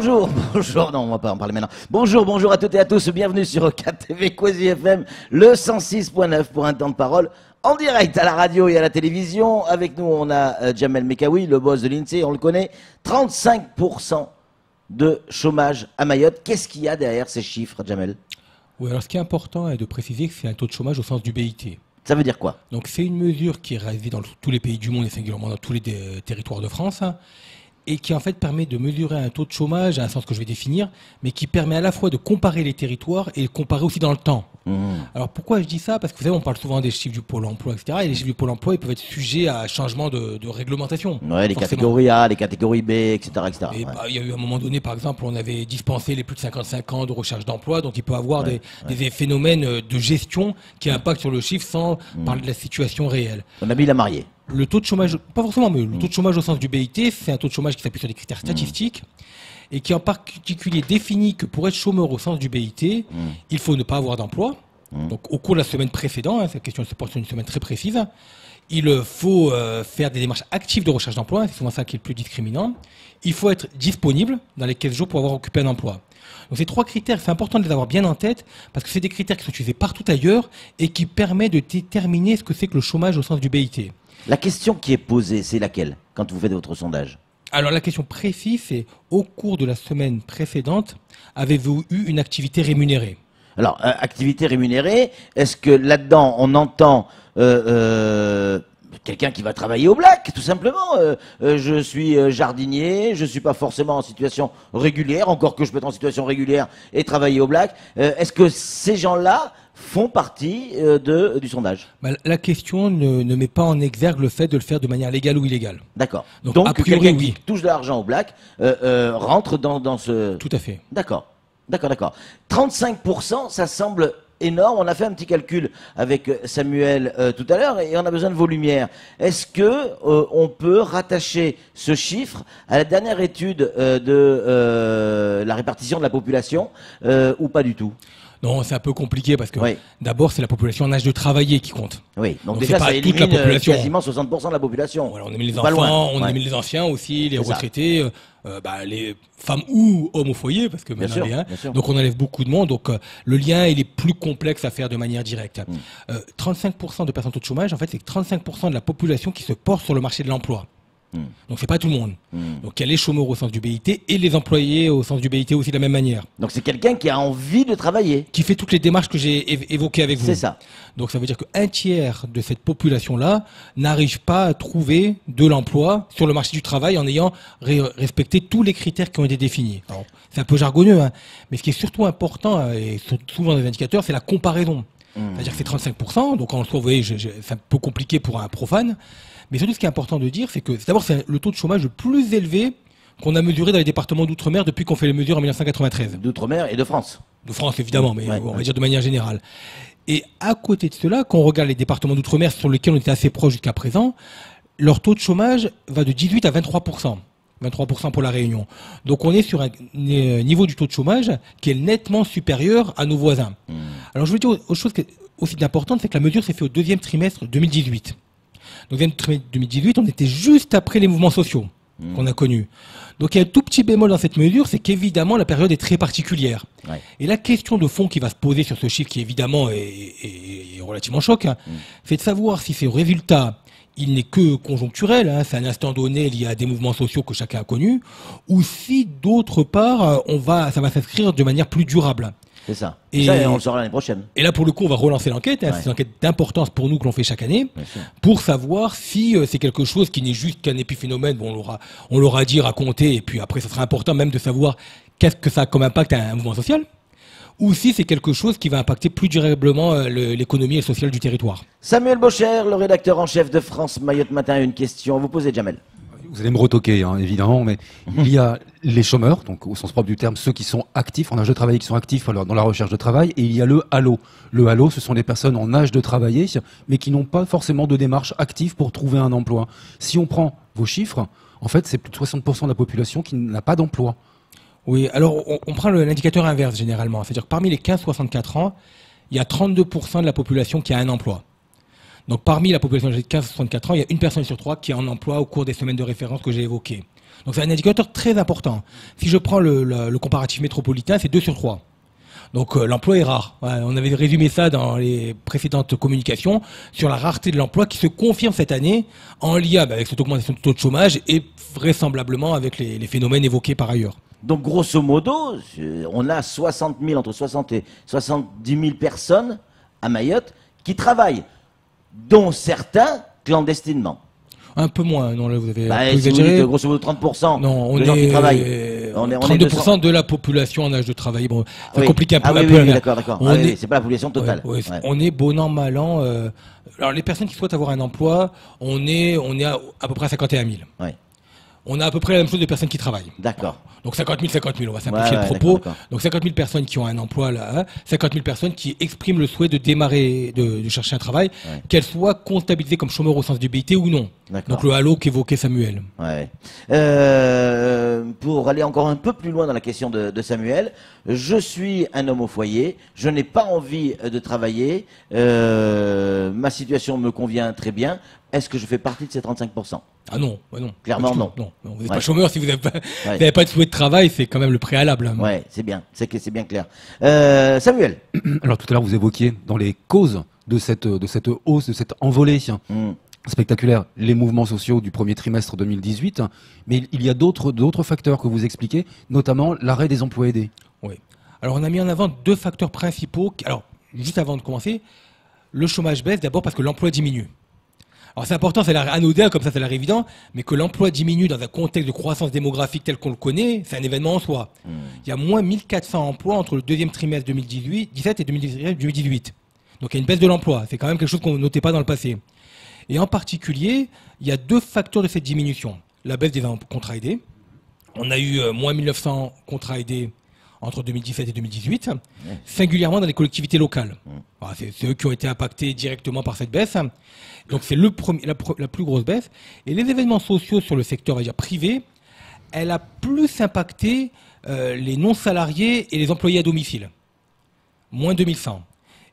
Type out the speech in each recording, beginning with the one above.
Bonjour, bonjour, non on va pas en parler maintenant. Bonjour, bonjour à toutes et à tous, bienvenue sur 4 TV Quasi FM, le 106.9 pour un temps de parole en direct à la radio et à la télévision. Avec nous on a Jamel Mekaoui, le boss de l'INSEE, on le connaît, 35% de chômage à Mayotte. Qu'est-ce qu'il y a derrière ces chiffres, Jamel? Oui, alors ce qui est important est de préciser que c'est un taux de chômage au sens du BIT. Ça veut dire quoi? Donc c'est une mesure qui est réalisée dans tous les pays du monde et singulièrement dans tous les territoires de France, et qui en fait permet de mesurer un taux de chômage à un sens que je vais définir, mais qui permet à la fois de comparer les territoires et de comparer aussi dans le temps. Alors pourquoi je dis ça? Parce que vous savez, on parle souvent des chiffres du Pôle emploi, etc. Et les chiffres du Pôle emploi, ils peuvent être sujets à changement de réglementation. Ouais, les forcément. catégories A, les catégories B, etc. etc. Et ouais. il y a eu un moment donné, par exemple, on avait dispensé les plus de 55 ans de recherche d'emploi, donc il peut y avoir des phénomènes de gestion qui impactent sur le chiffre sans parler de la situation réelle. On a mis la mariée. Le taux de chômage, pas forcément, mais le taux de chômage au sens du BIT, c'est un taux de chômage qui s'appuie sur des critères statistiques et qui en particulier définit que pour être chômeur au sens du BIT, il faut ne pas avoir d'emploi. Donc au cours de la semaine précédente, cette question se porte sur une semaine très précise, il faut faire des démarches actives de recherche d'emploi, c'est souvent ça qui est le plus discriminant. Il faut être disponible dans les 15 jours pour avoir occupé un emploi. Donc ces trois critères, c'est important de les avoir bien en tête parce que c'est des critères qui sont utilisés partout ailleurs et qui permettent de déterminer ce que c'est que le chômage au sens du BIT. La question qui est posée, c'est laquelle quand vous faites votre sondage? Alors la question précise, c'est au cours de la semaine précédente, avez-vous eu une activité rémunérée? Alors, activité rémunérée, est-ce que là-dedans, on entend quelqu'un qui va travailler au black, tout simplement je suis jardinier, je suis pas forcément en situation régulière, encore que je peux être en situation régulière et travailler au black. Est-ce que ces gens-là font partie du sondage? La question ne met pas en exergue le fait de le faire de manière légale ou illégale. D'accord. Donc, Donc a priori, quelqu'un oui. qui touche de l'argent au black rentre dans ce... Tout à fait. D'accord. D'accord, d'accord. 35%, ça semble énorme. On a fait un petit calcul avec Samuel tout à l'heure et on a besoin de vos lumières. Est-ce que on peut rattacher ce chiffre à la dernière étude de la répartition de la population ou pas du tout? Non, c'est un peu compliqué parce que Oui. d'abord, c'est la population en âge de travailler qui compte. Oui, donc c'est déjà pas ça toute élimine la population. quasiment 60% de la population. Voilà, on élimine les Pas enfants, loin. on Ouais. élimine les anciens aussi, les C'est ça. retraités, les femmes ou hommes au foyer, parce que Bien maintenant, sûr, il y a bien sûr. donc on enlève beaucoup de monde. Donc le lien, il est plus complexe à faire de manière directe. 35% de personnes au taux de chômage, en fait, c'est 35% de la population qui se porte sur le marché de l'emploi. Donc c'est pas tout le monde. Donc il y a les chômeurs au sens du BIT et les employés au sens du BIT aussi de la même manière. Donc c'est quelqu'un qui a envie de travailler. Qui fait toutes les démarches que j'ai évoquées avec vous. C'est ça. Donc ça veut dire qu'un tiers de cette population-là n'arrive pas à trouver de l'emploi sur le marché du travail en ayant respecté tous les critères qui ont été définis. Alors, c'est un peu jargonneux, hein, mais ce qui est surtout important, et souvent dans les indicateurs, c'est la comparaison. C'est-à-dire que c'est 35%, donc en soi, vous voyez, c'est un peu compliqué pour un profane. Mais surtout, ce qui est important de dire, c'est que d'abord, c'est le taux de chômage le plus élevé qu'on a mesuré dans les départements d'outre-mer depuis qu'on fait les mesures en 1993. D'outre-mer et de France. De France, évidemment, mais Ouais, on va ouais. dire de manière générale. Et à côté de cela, quand on regarde les départements d'outre-mer sur lesquels on était assez proche jusqu'à présent, leur taux de chômage va de 18 à 23%. 23% pour la Réunion. Donc on est sur un niveau du taux de chômage qui est nettement supérieur à nos voisins. Alors je veux dire autre chose qui est aussi importante, c'est que la mesure s'est faite au deuxième trimestre 2018. Donc deuxième trimestre 2018, on était juste après les mouvements sociaux qu'on a connus. Donc il y a un tout petit bémol dans cette mesure, c'est qu'évidemment la période est très particulière. Ouais. Et la question de fond qui va se poser sur ce chiffre, qui évidemment est relativement choc, c'est de savoir si ces résultats, il n'est que conjoncturel, hein, c'est un instant donné lié à des mouvements sociaux que chacun a connus, ou si d'autre part, ça va s'inscrire de manière plus durable. C'est ça. Et- Ça, on le saura l'année prochaine. Et là, pour le coup, on va relancer l'enquête. Ouais. C'est une enquête d'importance pour nous que l'on fait chaque année, Bien sûr. pour savoir si c'est quelque chose qui n'est juste qu'un épiphénomène. Bon, on l'aura dit, raconté, et puis après, ça sera important même de savoir qu'est-ce que ça a comme impact à un mouvement social, ou si c'est quelque chose qui va impacter plus durablement l'économie et le social du territoire. Samuel Bocher, le rédacteur en chef de France Mayotte Matin, a une question à vous poser, Jamel. Vous allez me retoquer, hein, évidemment, mais il y a les chômeurs, donc au sens propre du terme, ceux qui sont actifs, en âge de travailler, qui sont actifs alors, dans la recherche de travail, et il y a le halo. Le halo, ce sont des personnes en âge de travailler, mais qui n'ont pas forcément de démarche active pour trouver un emploi. Si on prend vos chiffres, en fait, c'est plus de 60% de la population qui n'a pas d'emploi. Oui, alors on prend l'indicateur inverse généralement. C'est-à-dire que parmi les 15-64 ans, il y a 32% de la population qui a un emploi. Donc parmi la population âgée de 15-64 ans, il y a une personne sur trois qui est en emploi au cours des semaines de référence que j'ai évoquées. Donc c'est un indicateur très important. Si je prends le comparatif métropolitain, c'est 2 sur 3. Donc l'emploi est rare. Ouais, on avait résumé ça dans les précédentes communications sur la rareté de l'emploi qui se confirme cette année en lien avec cette augmentation du taux de chômage et vraisemblablement avec les phénomènes évoqués par ailleurs. Donc, grosso modo, on a 60 000, entre 60 et 70 000 personnes à Mayotte qui travaillent, dont certains clandestinement. Un peu moins, non, là vous avez un peu Si vous exagéré. dites grosso modo 30% Non, de gens qui travaillent. On est 200. 32% de la population en âge de travailler. Bon, ça Oui. complique un peu. Ah oui, un oui, peu oui, la- d'accord. On Ah est- oui, c'est pas la population totale. Ouais, Ouais. on est bon an, mal an. Alors les personnes qui souhaitent avoir un emploi, on est à peu près à 51 000. Ouais. On a à peu près la même chose de personnes qui travaillent. D'accord. Donc 50 000, on va simplifier Ouais, le propos. d'accord. Donc 50 000 personnes qui ont un emploi là, hein, 50 000 personnes qui expriment le souhait de démarrer, de chercher un travail, Ouais. qu'elles soient comptabilisées comme chômeurs au sens du BIT ou non. D'accord. Donc le halo qu'évoquait Samuel. Ouais. Pour aller encore un peu plus loin dans la question de Samuel, je suis un homme au foyer, je n'ai pas envie de travailler, ma situation me convient très bien. Est-ce que je fais partie de ces 35%? Ah non, bah non. Clairement, Pas du non. tout. Non, vous n'êtes Ouais. pas chômeur si vous n'avez pas, Ouais. vous n'avez pas de souhait de travail, c'est quand même le préalable. hein. Ouais, c'est bien, c'est bien clair. Samuel. Alors tout à l'heure, vous évoquiez dans les causes de cette hausse, de cette envolée Hmm. spectaculaire, les mouvements sociaux du premier trimestre 2018, mais il y a d'autres facteurs que vous expliquez, notamment l'arrêt des emplois aidés. Oui. Alors on a mis en avant 2 facteurs principaux. Alors, juste avant de commencer, le chômage baisse d'abord parce que l'emploi diminue. Alors c'est important, ça a l'air anodin, comme ça a l'air évident, mais que l'emploi diminue dans un contexte de croissance démographique tel qu'on le connaît, c'est un événement en soi. Il y a moins 1400 emplois entre le deuxième trimestre 2017 et 2018. Donc il y a une baisse de l'emploi, c'est quand même quelque chose qu'on ne notait pas dans le passé. Et en particulier, il y a 2 facteurs de cette diminution. La baisse des contrats aidés. On a eu moins 1900 contrats aidés entre 2017 et 2018, singulièrement dans les collectivités locales. Voilà, c'est eux qui ont été impactés directement par cette baisse. Donc c'est la plus grosse baisse. Et les événements sociaux sur le secteur, on va dire, privé, elle a plus impacté les non-salariés et les employés à domicile. Moins 2100.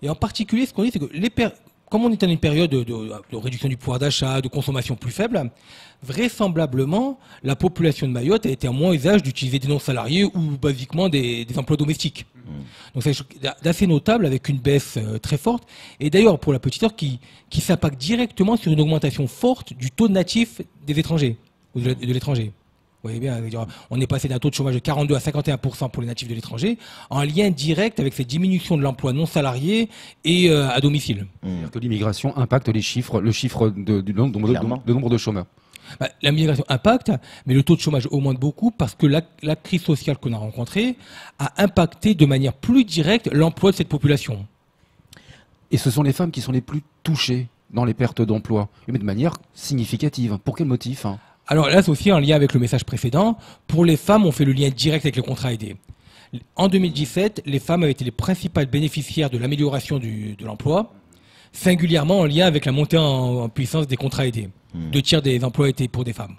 Et en particulier, ce qu'on dit, c'est que comme on est dans une période de réduction du pouvoir d'achat, de consommation plus faible, vraisemblablement, la population de Mayotte a été en moins usage d'utiliser des non-salariés ou basiquement des emplois domestiques. Donc c'est assez notable avec une baisse très forte. Et d'ailleurs, pour la petite heure, qui s'impacte directement sur une augmentation forte du taux de natif des étrangers, ou de l'étranger. Vous voyez bien, on est passé d'un taux de chômage de 42 à 51% pour les natifs de l'étranger, en lien direct avec cette diminution de l'emploi non salarié et à domicile. C'est-à-dire que l'immigration impacte le chiffre du Clairement. nombre de chômeurs. Bah, la migration impacte, mais le taux de chômage augmente beaucoup parce que la crise sociale qu'on a rencontrée a impacté de manière plus directe l'emploi de cette population. Et ce sont les femmes qui sont les plus touchées dans les pertes d'emploi, mais de manière significative. Pour quel motif Alors là, c'est aussi en lien avec le message précédent. Pour les femmes, on fait le lien direct avec le contrat aidé. En 2017, les femmes avaient été les principales bénéficiaires de l'amélioration de l'emploi, singulièrement en lien avec la montée en puissance des contrats aidés. 2 tiers des emplois étaient pour des femmes.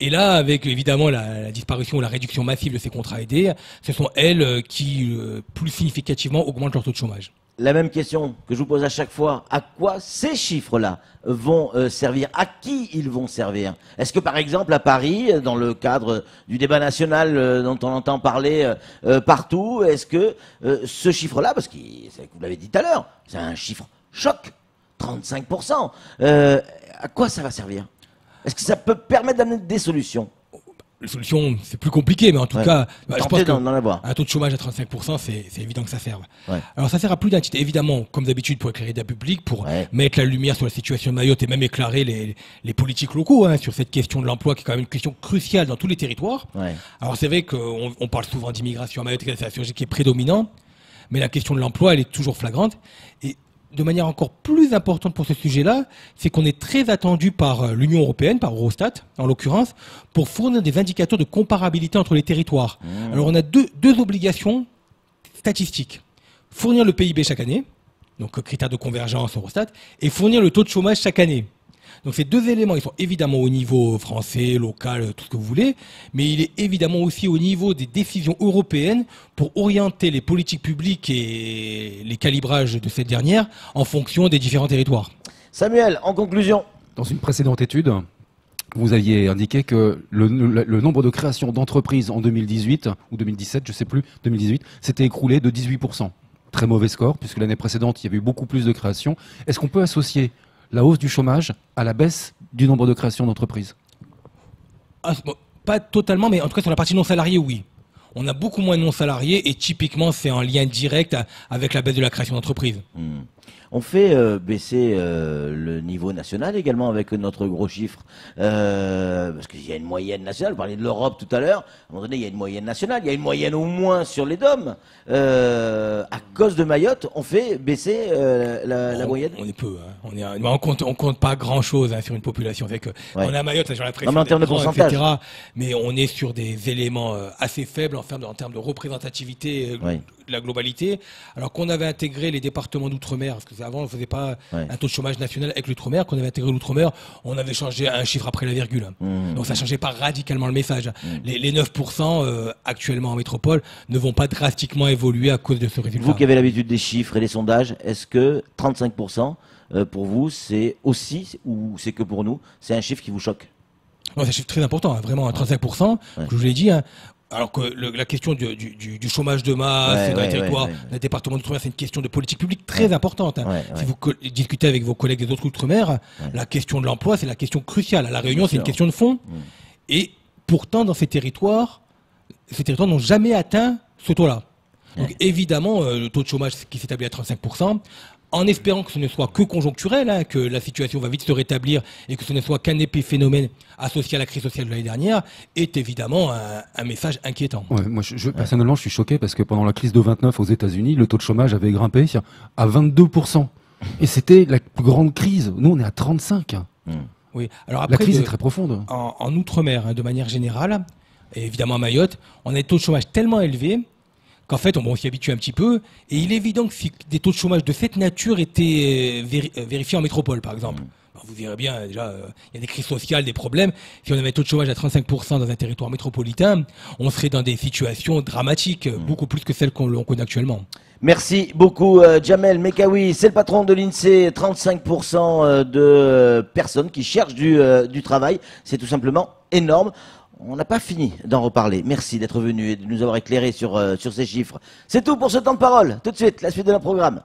Et là, avec évidemment la disparition ou la réduction massive de ces contrats aidés, ce sont elles qui, plus significativement, augmentent leur taux de chômage. La même question que je vous pose à chaque fois, à quoi ces chiffres-là vont servir? À qui ils vont servir? Est-ce que par exemple à Paris, dans le cadre du débat national dont on entend parler partout, est-ce que ce chiffre-là, parce que vous l'avez dit tout à l'heure, c'est un chiffre choc, 35%, à quoi ça va servir? Est-ce que ça peut permettre d'amener des solutions? Les solutions, c'est plus compliqué, mais en tout Ouais. cas, je pense Tentez que d'en avoir. un taux de chômage à 35%, c'est évident que ça serve. Ouais. Alors ça sert à plus d'un titre, évidemment, comme d'habitude, pour éclairer le public, pour Ouais. mettre la lumière sur la situation de Mayotte et même éclairer les politiques locaux sur cette question de l'emploi, qui est quand même une question cruciale dans tous les territoires. Ouais. Alors c'est vrai qu'on parle souvent d'immigration à Mayotte, c'est un sujet qui est prédominant, mais la question de l'emploi, elle est toujours flagrante. Et de manière encore plus importante pour ce sujet-là, c'est qu'on est très attendu par l'Union européenne, par Eurostat en l'occurrence, pour fournir des indicateurs de comparabilité entre les territoires. Alors on a deux obligations statistiques. Fournir le PIB chaque année, donc critère de convergence Eurostat, et fournir le taux de chômage chaque année. Donc ces 2 éléments, ils sont évidemment au niveau français, local, tout ce que vous voulez, mais il est évidemment aussi au niveau des décisions européennes pour orienter les politiques publiques et les calibrages de cette dernière en fonction des différents territoires. Samuel, en conclusion. Dans une précédente étude, vous aviez indiqué que le nombre de créations d'entreprises en 2018 ou 2017, je sais plus, 2018, s'était écroulé de 18%. Très mauvais score, puisque l'année précédente, il y avait eu beaucoup plus de créations. Est-ce qu'on peut associer la hausse du chômage à la baisse du nombre de créations d'entreprises? Bon, pas totalement, mais en tout cas sur la partie non salariée, oui. On a beaucoup moins de non salariés et typiquement c'est en lien direct avec la baisse de la création d'entreprises. On fait baisser le niveau national également avec notre gros chiffre, parce qu'il y a une moyenne nationale. Vous parliez de l'Europe tout à l'heure. À un moment donné, il y a une moyenne nationale. Il y a une moyenne au moins sur les DOM. À cause de Mayotte, on fait baisser la moyenne. On est peu. Hein. On compte pas grand chose sur une population. On est à Mayotte, sur la pression, mais en termes de pourcentage, etc. Mais on est sur des éléments assez faibles en termes de représentativité de la globalité. Alors qu'on avait intégré les départements d'outre-mer, parce que avant on ne faisait pas un taux de chômage national avec l'outre-mer, qu'on avait intégré l'outre-mer, on avait changé un chiffre après la virgule. Donc ça ne changeait pas radicalement le message. Les 9% actuellement en métropole ne vont pas drastiquement évoluer à cause de ce résultat. Vous qui avez l'habitude des chiffres et des sondages, est-ce que 35% pour vous c'est aussi, ou c'est que pour nous, c'est un chiffre qui vous choque? C'est un chiffre très important, hein, vraiment, 35%, que je vous l'ai dit. Hein. Alors que la question du chômage de masse dans les territoires, les départements d'outre-mer, c'est une question de politique publique très importante. Hein. Si vous discutez avec vos collègues des autres outre-mer, la question de l'emploi, c'est la question cruciale. À La Réunion, c'est une question de fond. Et pourtant, dans ces territoires n'ont jamais atteint ce taux-là. Donc évidemment, le taux de chômage qui s'établit à 35%, en espérant que ce ne soit que conjoncturel, hein, que la situation va vite se rétablir et que ce ne soit qu'un épiphénomène associé à la crise sociale de l'année dernière, est évidemment un message inquiétant. Moi, personnellement, je suis choqué parce que pendant la crise de 29 aux États-Unis, le taux de chômage avait grimpé à 22%. Et c'était la plus grande crise. Nous, on est à 35%. Oui. Alors après, la crise est très profonde. En outre-mer, hein, de manière générale, et évidemment à Mayotte, on a des taux de chômage tellement élevés qu'en fait, on s'y habitue un petit peu. Et il est évident que si des taux de chômage de cette nature étaient vérifiés en métropole, par exemple, vous verrez bien, déjà, il y a des crises sociales, des problèmes. Si on avait un taux de chômage à 35% dans un territoire métropolitain, on serait dans des situations dramatiques, beaucoup plus que celles qu'on connaît actuellement. Merci beaucoup, Jamel Mekawi. C'est le patron de l'INSEE. 35% de personnes qui cherchent du travail. C'est tout simplement énorme. On n'a pas fini d'en reparler. Merci d'être venu et de nous avoir éclairé sur ces chiffres. C'est tout pour ce temps de parole. Tout de suite, la suite de notre programme.